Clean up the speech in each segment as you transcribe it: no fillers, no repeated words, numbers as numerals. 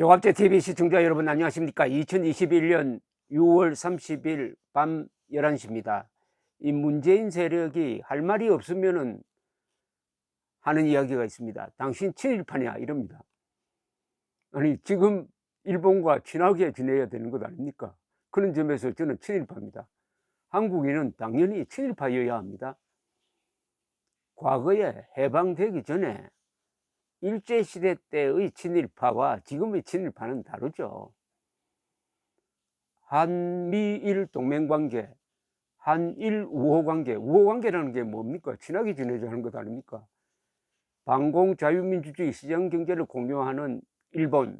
조갑제 TV 시청자 여러분 안녕하십니까? 2021년 6월 30일 밤 11시입니다. 이 문재인 세력이 할 말이 없으면은 하는 이야기가 있습니다. 당신 친일파냐 이럽니다. 아니 지금 일본과 친하게 지내야 되는 것 아닙니까? 그런 점에서 저는 친일파입니다. 한국인은 당연히 친일파여야 합니다. 과거에 해방되기 전에 일제시대 때의 친일파와 지금의 친일파는 다르죠. 한미일 동맹관계, 한일 우호관계, 우호관계라는 게 뭡니까? 친하게 지내자는 것 아닙니까? 반공 자유민주주의 시장경제를 공유하는 일본,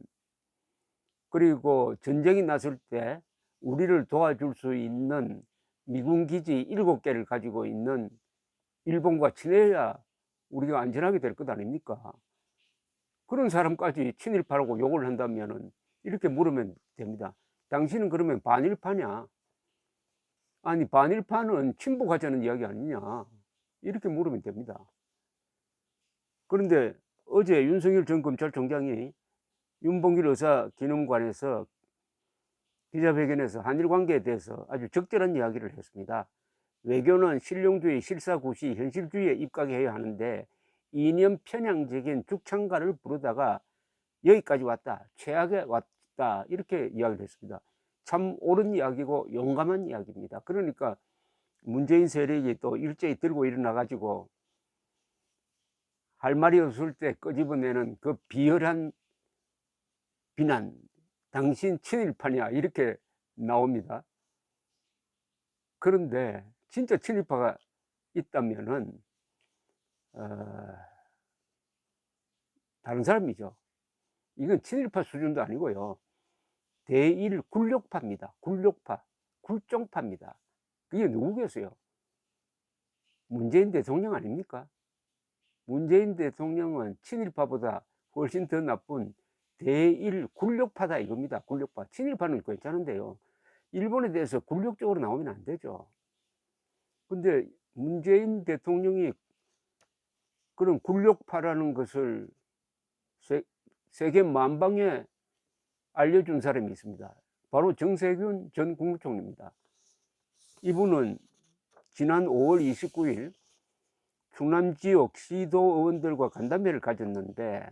그리고 전쟁이 났을 때 우리를 도와줄 수 있는 미군기지 7개를 가지고 있는 일본과 친해야 우리가 안전하게 될 것 아닙니까? 그런 사람까지 친일파라고 욕을 한다면 이렇게 물으면 됩니다. 당신은 그러면 반일파냐? 아니 반일파는 친북하자는 이야기 아니냐, 이렇게 물으면 됩니다. 그런데 어제 윤석열 전 검찰총장이 윤봉길 의사기념관에서 기자회견에서 한일 관계에 대해서 아주 적절한 이야기를 했습니다. 외교는 실용주의, 실사구시, 현실주의에 입각해야 하는데 이념 편향적인 죽창가를 부르다가 여기까지 왔다, 최악에 왔다, 이렇게 이야기를 했습니다. 참 옳은 이야기고 용감한 이야기입니다. 그러니까 문재인 세력이 또 일제히 들고 일어나 가지고 할 말이 없을 때 끄집어내는 그 비열한 비난, 당신 친일파냐 이렇게 나옵니다. 그런데 진짜 친일파가 있다면은 다른 사람이죠. 이건 친일파 수준도 아니고요, 대일 굴욕파입니다. 굴욕파, 굴종파입니다. 그게 누구겠어요? 문재인 대통령 아닙니까? 문재인 대통령은 친일파보다 훨씬 더 나쁜 대일 굴욕파다 이겁니다. 굴욕파. 친일파는 괜찮은데요, 일본에 대해서 굴욕적으로 나오면 안 되죠. 근데 문재인 대통령이 그런 굴욕파라는 것을 세계 만방에 알려준 사람이 있습니다. 바로 정세균 전 국무총리입니다. 이분은 지난 5월 29일 충남 지역 시도 의원들과 간담회를 가졌는데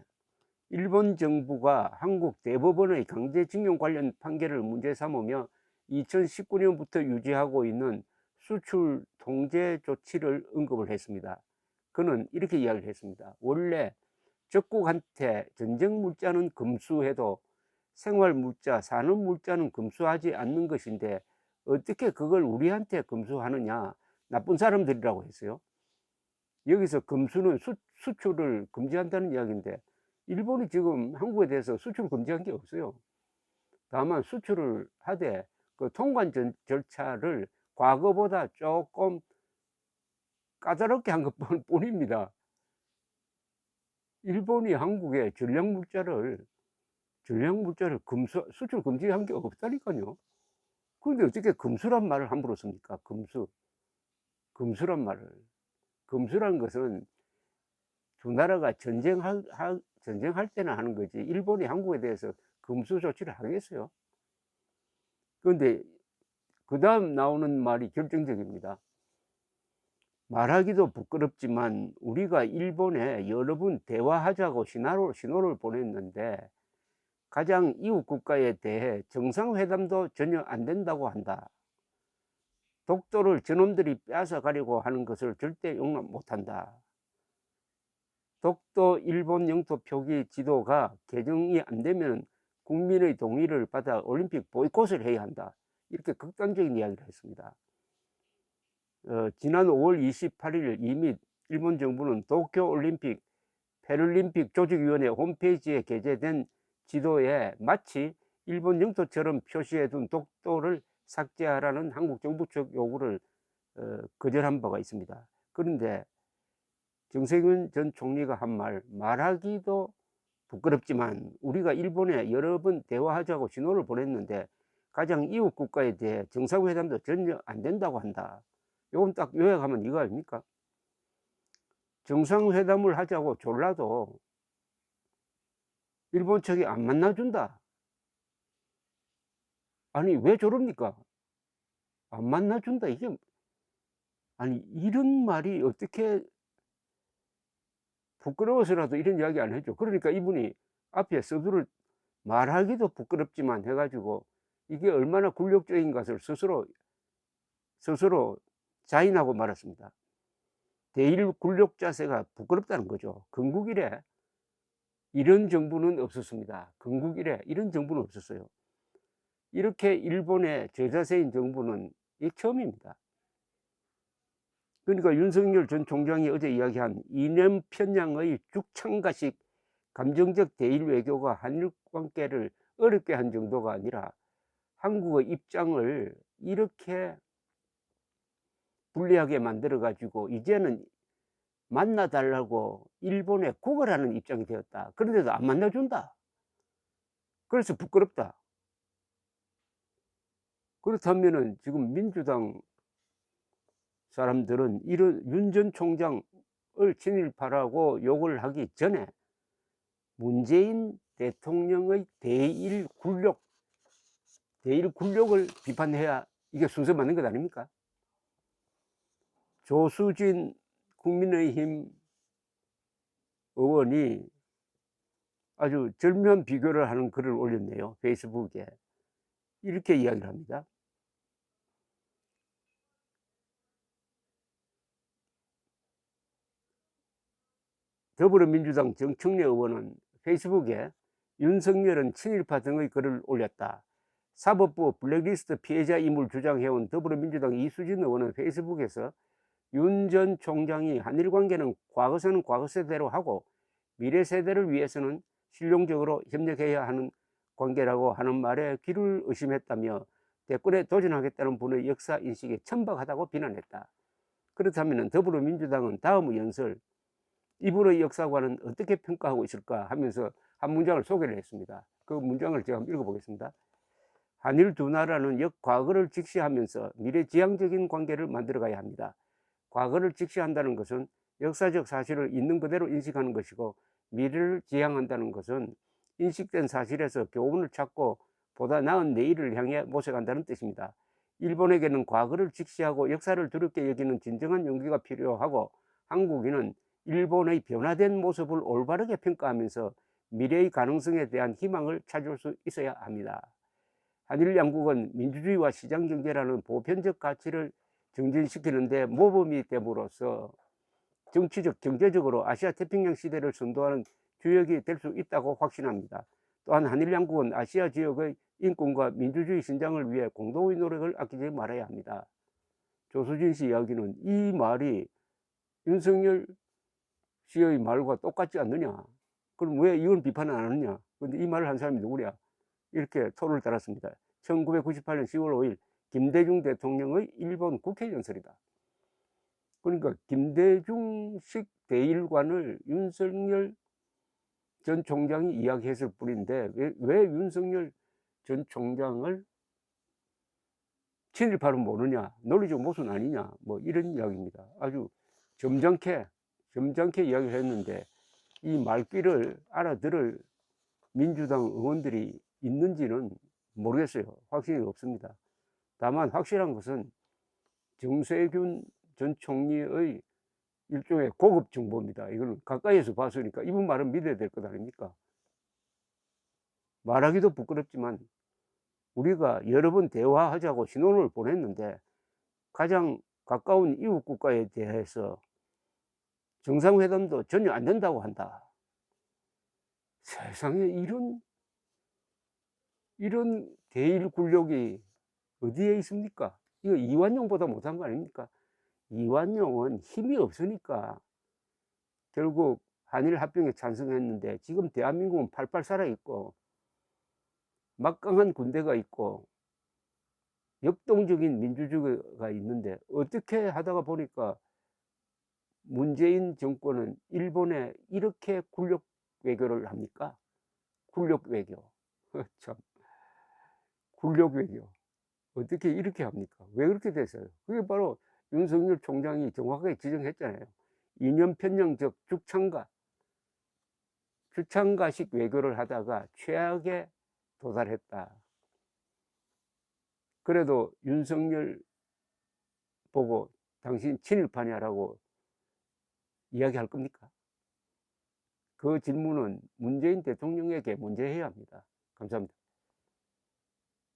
일본 정부가 한국 대법원의 강제징용 관련 판결을 문제 삼으며 2019년부터 유지하고 있는 수출 통제 조치를 언급을 했습니다. 그는 이렇게 이야기를 했습니다. 원래 적국한테 전쟁 물자는 금수해도 생활 물자, 산업 물자는 금수하지 않는 것인데 어떻게 그걸 우리한테 금수하느냐, 나쁜 사람들이라고 했어요. 여기서 금수는 수출을 금지한다는 이야기인데 일본이 지금 한국에 대해서 수출 금지한 게 없어요. 다만 수출을 하되 그 통관 절차를 과거보다 조금 까다롭게 한 것뿐입니다. 일본이 한국에 전략물자를 수출 금지한 게 없다니까요. 그런데 어떻게 금수란 말을 함부로 씁니까? 금수란 말을. 금수란 것은 두 나라가 전쟁할 때나 하는 거지, 일본이 한국에 대해서 금수 조치를 하겠어요? 그런데 그 다음 나오는 말이 결정적입니다. 말하기도 부끄럽지만 우리가 일본에 여러 번 대화하자고 신호를 보냈는데 가장 이웃 국가에 대해 정상회담도 전혀 안 된다고 한다. 독도를 저놈들이 뺏어가려고 하는 것을 절대 용납 못한다. 독도 일본 영토 표기 지도가 개정이 안 되면 국민의 동의를 받아 올림픽 보이콧을 해야 한다. 이렇게 극단적인 이야기를 했습니다. 지난 5월 28일 이미 일본 정부는 도쿄올림픽 패럴림픽 조직위원회 홈페이지에 게재된 지도에 마치 일본 영토처럼 표시해둔 독도를 삭제하라는 한국 정부 측 요구를 거절한 바가 있습니다. 그런데 정세균 전 총리가 한 말하기도 부끄럽지만 우리가 일본에 여러 번 대화하자고 신호를 보냈는데 가장 이웃 국가에 대해 정상회담도 전혀 안 된다고 한다. 이건 딱 요약하면 이거 아닙니까? 정상회담을 하자고 졸라도 일본 측이 안 만나준다. 아니 왜 저럽니까? 안 만나준다. 이게 아니 이런 말이 어떻게 부끄러워서라도 이런 이야기 안 해줘. 그러니까 이분이 앞에 서두를 말하기도 부끄럽지만 해 가지고 이게 얼마나 굴욕적인 것을 스스로 자인하고 말았습니다. 대일 굴욕 자세가 부끄럽다는 거죠. 건국 이래 이런 정부는 없었습니다. 건국 이래 이런 정부는 없었어요. 이렇게 일본의 저자세인 정부는 이 처음입니다. 그러니까 윤석열 전 총장이 어제 이야기한 이념 편향의 죽창가식 감정적 대일 외교가 한일 관계를 어렵게 한 정도가 아니라 한국의 입장을 이렇게 불리하게 만들어 가지고 이제는 만나 달라고 일본에 구걸하는 입장이 되었다. 그런데도 안 만나 준다. 그래서 부끄럽다. 그렇다면은 지금 민주당 사람들은 이런 윤 전 총장을 친일파라고 욕을 하기 전에 문재인 대통령의 대일 굴욕을 비판해야 이게 순서 맞는 것 아닙니까? 조수진 국민의힘 의원이 아주 절묘한 비교를 하는 글을 올렸네요. 페이스북에. 이렇게 이야기를 합니다. 더불어민주당 정청래 의원은 페이스북에 윤석열은 친일파 등의 글을 올렸다. 사법부 블랙리스트 피해자 임을 주장해온 더불어민주당 이수진 의원은 페이스북에서 윤 전 총장이 한일 관계는 과거세는 과거세대로 하고 미래 세대를 위해서는 실용적으로 협력해야 하는 관계라고 하는 말에 귀를 의심했다며 대권에 도전하겠다는 분의 역사 인식이 천박하다고 비난했다. 그렇다면 더불어민주당은 다음 연설 이분의 역사관은 어떻게 평가하고 있을까 하면서 한 문장을 소개를 했습니다. 그 문장을 제가 한번 읽어보겠습니다. 한일 두 나라는 역과거를 직시하면서 미래지향적인 관계를 만들어가야 합니다. 과거를 직시한다는 것은 역사적 사실을 있는 그대로 인식하는 것이고 미래를 지향한다는 것은 인식된 사실에서 교훈을 찾고 보다 나은 내일을 향해 모색한다는 뜻입니다. 일본에게는 과거를 직시하고 역사를 두렵게 여기는 진정한 용기가 필요하고 한국인은 일본의 변화된 모습을 올바르게 평가하면서 미래의 가능성에 대한 희망을 찾을 수 있어야 합니다. 한일 양국은 민주주의와 시장경제라는 보편적 가치를 정진시키는 데 모범이 됨으로써 정치적, 경제적으로 아시아 태평양 시대를 선도하는 주역이 될 수 있다고 확신합니다. 또한 한일 양국은 아시아 지역의 인권과 민주주의 신장을 위해 공동의 노력을 아끼지 말아야 합니다. 조수진 씨 이야기는 이 말이 윤석열 씨의 말과 똑같지 않느냐? 그럼 왜 이건 비판을 안 하느냐? 근데 이 말을 한 사람이 누구냐? 이렇게 토를 달았습니다. 1998년 10월 5일 김대중 대통령의 일본 국회 연설이다. 그러니까 김대중식 대일관을 윤석열 전 총장이 이야기했을 뿐인데 왜 윤석열 전 총장을 친일파로 모르냐, 논리적 모순 아니냐, 뭐 이런 이야기입니다. 아주 점잖게 이야기를 했는데 이 말귀를 알아들을 민주당 의원들이 있는지는 모르겠어요. 확신이 없습니다. 다만 확실한 것은 정세균 전 총리의 일종의 고급 정보입니다. 이거는 가까이에서 봤으니까 이분 말은 믿어야 될 것 아닙니까? 말하기도 부끄럽지만 우리가 여러 번 대화하자고 신호를 보냈는데 가장 가까운 이웃 국가에 대해서 정상회담도 전혀 안 된다고 한다. 세상에 이런 대일 굴욕이 어디에 있습니까? 이거 이완용보다 못한 거 아닙니까? 이완용은 힘이 없으니까 결국 한일 합병에 찬성했는데 지금 대한민국은 팔팔 살아있고 막강한 군대가 있고 역동적인 민주주의가 있는데 어떻게 하다가 보니까 문재인 정권은 일본에 이렇게 굴욕 외교를 합니까? 굴욕 외교. 참, 굴욕 외교. 어떻게 이렇게 합니까? 왜 그렇게 됐어요? 그게 바로 윤석열 총장이 정확하게 지적했잖아요. 이념 편향적 죽창가. 주창가식 외교를 하다가 최악에 도달했다. 그래도 윤석열 보고 당신 친일파냐라고 이야기할 겁니까? 그 질문은 문재인 대통령에게 문제해야 합니다. 감사합니다.